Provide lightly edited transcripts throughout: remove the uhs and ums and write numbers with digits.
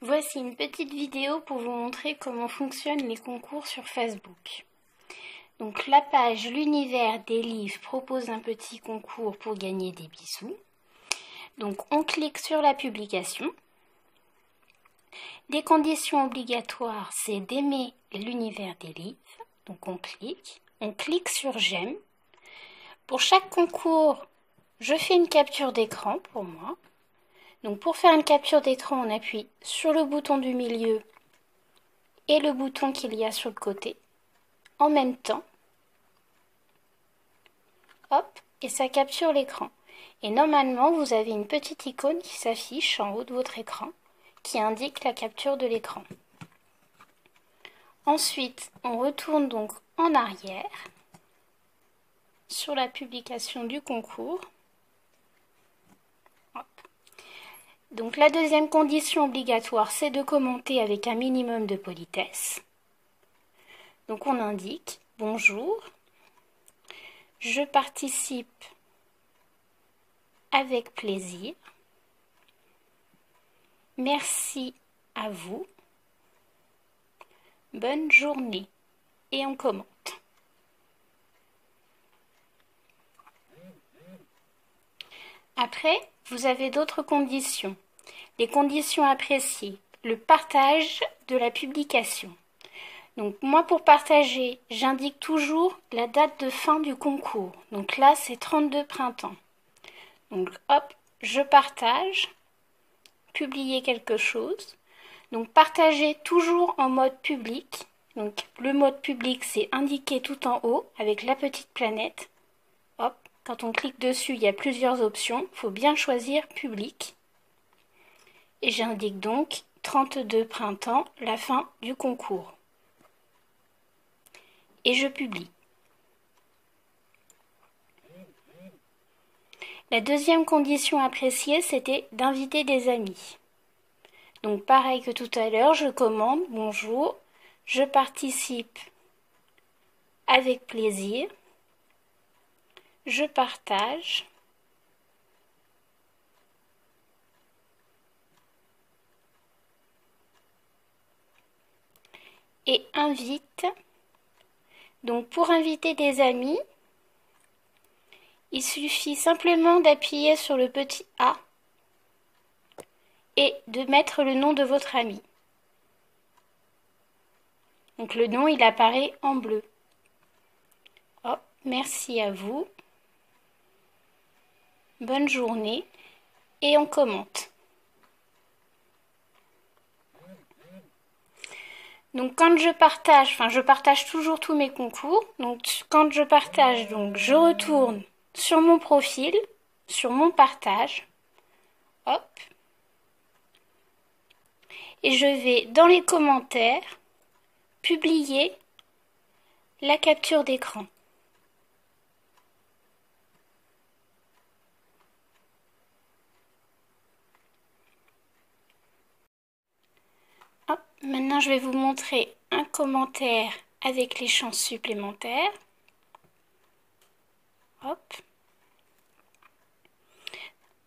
Voici une petite vidéo pour vous montrer comment fonctionnent les concours sur Facebook. Donc la page L'univers des livres propose un petit concours pour gagner des bisous. Donc on clique sur la publication. Les conditions obligatoires, c'est d'aimer l'univers des livres. Donc on clique sur j'aime. Pour chaque concours, je fais une capture d'écran pour moi. Donc pour faire une capture d'écran, on appuie sur le bouton du milieu et le bouton qu'il y a sur le côté en même temps. Hop, et ça capture l'écran. Et normalement, vous avez une petite icône qui s'affiche en haut de votre écran qui indique la capture de l'écran. Ensuite, on retourne donc en arrière sur la publication du concours. Hop. Donc la deuxième condition obligatoire, c'est de commenter avec un minimum de politesse. Donc on indique « Bonjour, je participe avec plaisir. Merci à vous. Bonne journée. » Et on commente. Après, vous avez d'autres conditions. Les conditions appréciées. Le partage de la publication. Donc moi, pour partager, j'indique toujours la date de fin du concours. Donc là, c'est 32 printemps. Donc hop, je partage, publier quelque chose. Donc partager toujours en mode public. Donc le mode public, c'est indiqué tout en haut avec la petite planète. Hop, quand on clique dessus, il y a plusieurs options. Il faut bien choisir public. Et j'indique donc 32 printemps, la fin du concours. Et je publie. La deuxième condition appréciée, c'était d'inviter des amis. Donc pareil que tout à l'heure, je commande « Bonjour, je participe avec plaisir, je partage ». Et invite. Donc pour inviter des amis, il suffit simplement d'appuyer sur le petit A et de mettre le nom de votre ami. Donc le nom, il apparaît en bleu. Hop, merci à vous. Bonne journée. Et on commente. Donc quand je partage toujours tous mes concours. Donc quand je partage, donc je retourne sur mon profil, sur mon partage. Hop. Et je vais dans les commentaires publier la capture d'écran. Hop. Maintenant, je vais vous montrer un commentaire avec les chances supplémentaires. Hop.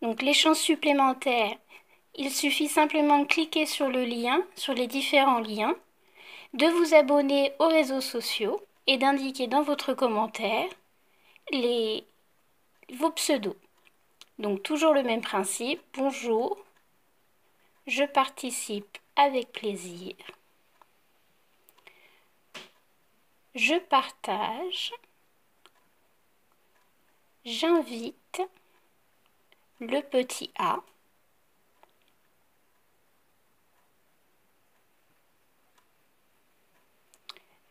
Donc les chances supplémentaires, il suffit simplement de cliquer sur le lien, sur les différents liens, de vous abonner aux réseaux sociaux et d'indiquer dans votre commentaire vos pseudos. Donc toujours le même principe, bonjour, je participe avec plaisir, je partage, j'invite le petit A,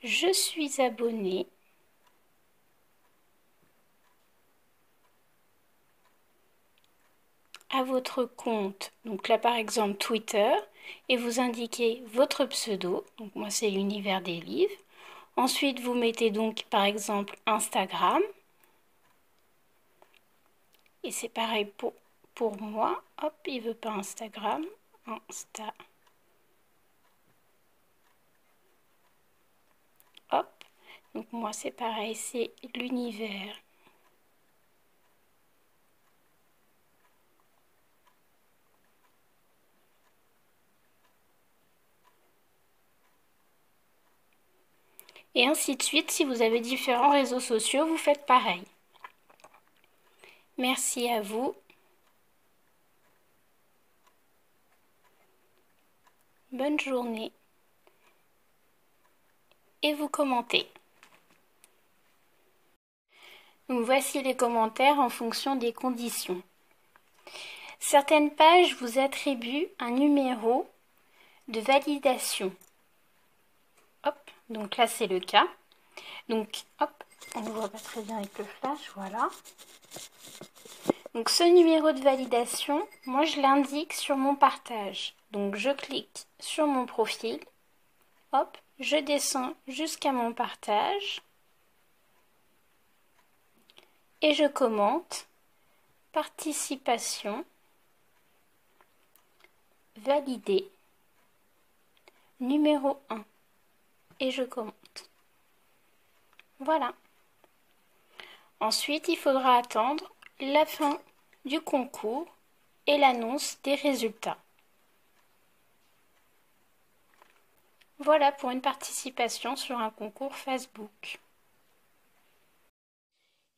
je suis abonné, à votre compte, donc là par exemple Twitter, et vous indiquez votre pseudo, donc moi c'est l'univers des livres. Ensuite vous mettez donc par exemple Instagram, et c'est pareil pour moi, hop, il veut pas Instagram, Insta, hop, donc moi c'est pareil, c'est l'univers Et ainsi de suite, si vous avez différents réseaux sociaux, vous faites pareil. Merci à vous. Bonne journée. Et vous commentez. Donc voici les commentaires en fonction des conditions. Certaines pages vous attribuent un numéro de validation. Hop, donc là c'est le cas. Donc hop, on ne voit pas très bien avec le flash, voilà. Donc ce numéro de validation, moi je l'indique sur mon partage. Donc je clique sur mon profil, hop, je descends jusqu'à mon partage et je commente participation validée numéro 1 et je commente. Voilà. Ensuite, il faudra attendre la fin du concours et l'annonce des résultats. Voilà pour une participation sur un concours Facebook.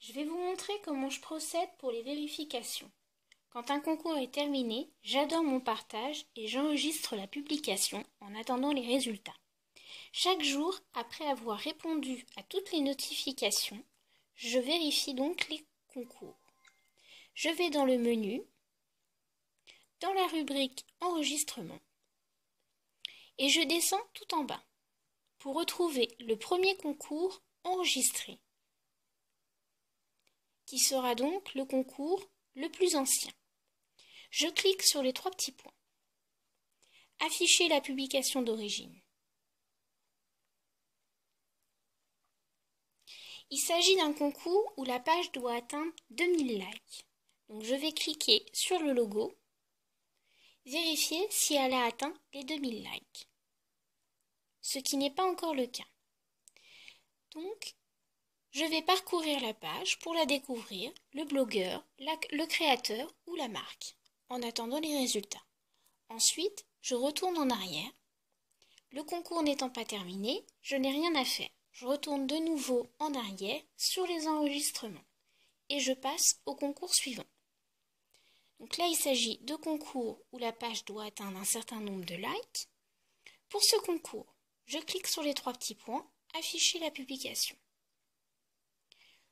Je vais vous montrer comment je procède pour les vérifications. Quand un concours est terminé, j'adore mon partage et j'enregistre la publication en attendant les résultats. Chaque jour, après avoir répondu à toutes les notifications, je vérifie donc les concours. Je vais dans le menu, dans la rubrique Enregistrement, et je descends tout en bas pour retrouver le premier concours enregistré, qui sera donc le concours le plus ancien. Je clique sur les 3 petits points. Afficher la publication d'origine. Il s'agit d'un concours où la page doit atteindre 2000 likes. Donc je vais cliquer sur le logo, vérifier si elle a atteint les 2000 likes, ce qui n'est pas encore le cas. Donc, je vais parcourir la page pour la découvrir, le blogueur, le créateur ou la marque, en attendant les résultats. Ensuite, je retourne en arrière. Le concours n'étant pas terminé, je n'ai rien à faire. Je retourne de nouveau en arrière sur les enregistrements et je passe au concours suivant. Donc là, il s'agit de concours où la page doit atteindre un certain nombre de likes. Pour ce concours, je clique sur les 3 petits points, afficher la publication.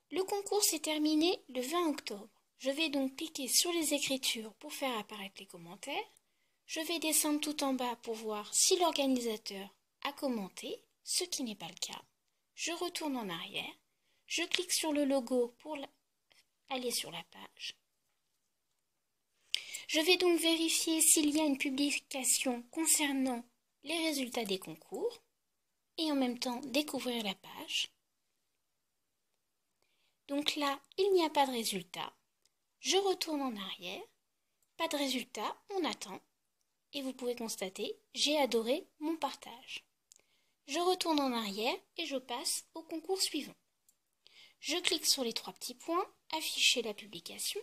Le concours s'est terminé le 20 octobre. Je vais donc cliquer sur les écritures pour faire apparaître les commentaires. Je vais descendre tout en bas pour voir si l'organisateur a commenté, ce qui n'est pas le cas. Je retourne en arrière. Je clique sur le logo pour aller sur la page. Je vais donc vérifier s'il y a une publication concernant les résultats des concours et en même temps découvrir la page. Donc là, il n'y a pas de résultat. Je retourne en arrière. Pas de résultat, on attend. Et vous pouvez constater, j'ai adoré mon partage. Je retourne en arrière et je passe au concours suivant. Je clique sur les 3 petits points, afficher la publication.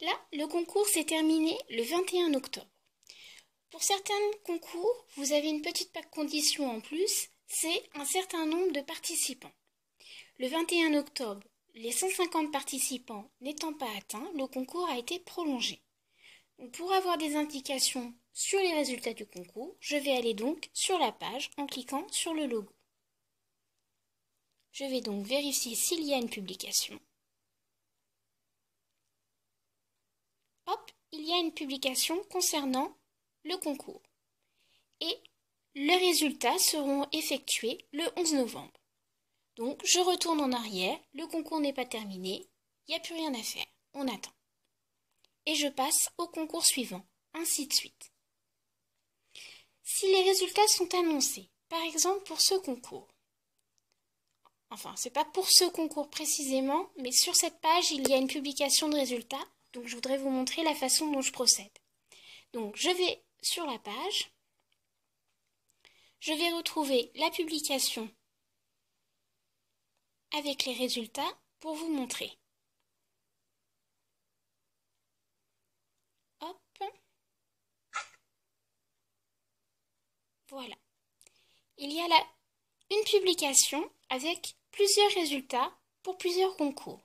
Là, le concours s'est terminé le 21 octobre. Pour certains concours, vous avez une petite condition en plus, c'est un certain nombre de participants. Le 21 octobre, les 150 participants n'étant pas atteints, le concours a été prolongé. Donc, pour avoir des indications sur les résultats du concours, je vais aller donc sur la page en cliquant sur le logo. Je vais donc vérifier s'il y a une publication. Hop, il y a une publication concernant le concours. Et les résultats seront effectués le 11 novembre. Donc, je retourne en arrière, le concours n'est pas terminé, il n'y a plus rien à faire, on attend. Et je passe au concours suivant, ainsi de suite. Si les résultats sont annoncés, par exemple pour ce concours, enfin, c'est pas pour ce concours précisément, mais sur cette page, il y a une publication de résultats, donc je voudrais vous montrer la façon dont je procède. Donc, je vais sur la page, je vais retrouver la publication avec les résultats pour vous montrer. Hop. Voilà. il y a là une publication avec plusieurs résultats pour plusieurs concours.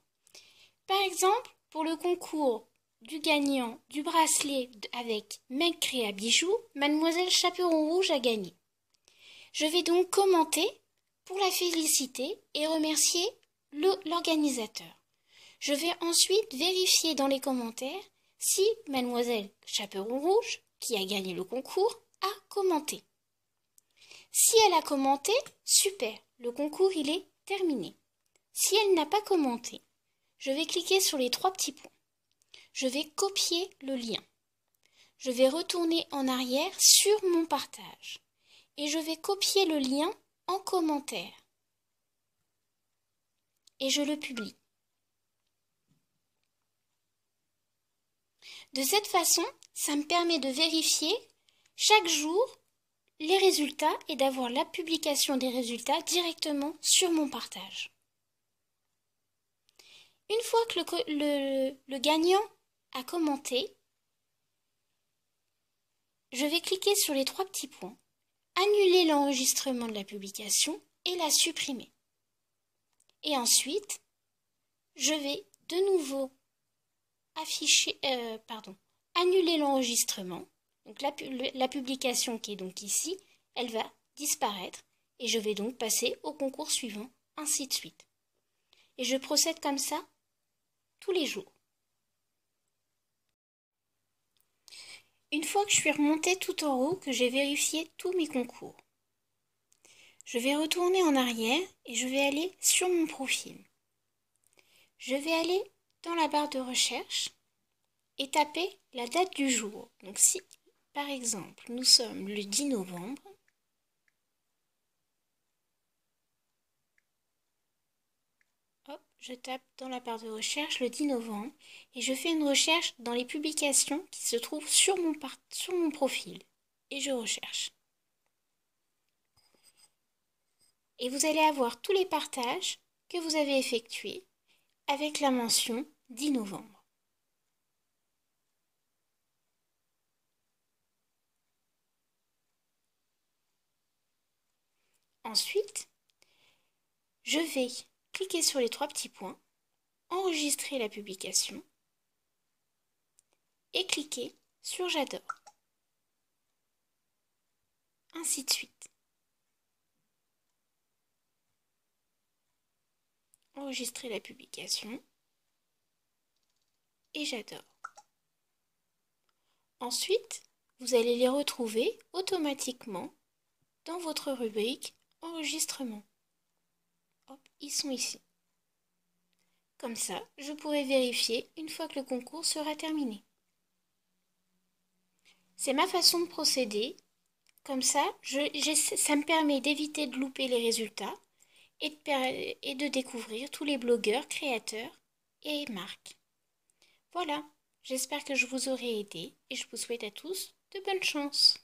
Par exemple, pour le concours du gagnant du bracelet avec Meg Créa Bijoux, Mademoiselle Chaperon Rouge a gagné. Je vais donc commenter pour la féliciter et remercier l'organisateur. Je vais ensuite vérifier dans les commentaires si Mademoiselle Chaperon Rouge, qui a gagné le concours, a commenté. Si elle a commenté, super, le concours il est terminé. Si elle n'a pas commenté, je vais cliquer sur les 3 petits points. Je vais copier le lien. Je vais retourner en arrière sur mon partage. Et je vais copier le lien en commentaire. Et je le publie. De cette façon, ça me permet de vérifier chaque jour les résultats et d'avoir la publication des résultats directement sur mon partage. Une fois que le gagnant a commenté, je vais cliquer sur les 3 petits points, annuler l'enregistrement de la publication et la supprimer. Et ensuite, je vais de nouveau annuler l'enregistrement. Donc la publication qui est donc ici, elle va disparaître et je vais donc passer au concours suivant, ainsi de suite. Et je procède comme ça tous les jours. Une fois que je suis remontée tout en haut, que j'ai vérifié tous mes concours, je vais retourner en arrière et je vais aller sur mon profil. Je vais aller dans la barre de recherche et taper la date du jour. Donc si, par exemple, nous sommes le 10 novembre, hop, je tape dans la barre de recherche le 10 novembre et je fais une recherche dans les publications qui se trouvent sur mon profil. Et je recherche. Et vous allez avoir tous les partages que vous avez effectués avec la mention 10 novembre. Ensuite, je vais cliquer sur les 3 petits points, enregistrer la publication et cliquer sur J'adore. Ainsi de suite. Enregistrer la publication et J'adore. Ensuite, vous allez les retrouver automatiquement dans votre rubrique Enregistrement. Hop, ils sont ici. Comme ça, je pourrai vérifier une fois que le concours sera terminé. C'est ma façon de procéder. Comme ça, ça me permet d'éviter de louper les résultats et de découvrir tous les blogueurs, créateurs et marques. Voilà, j'espère que je vous aurai aidé et je vous souhaite à tous de bonnes chances.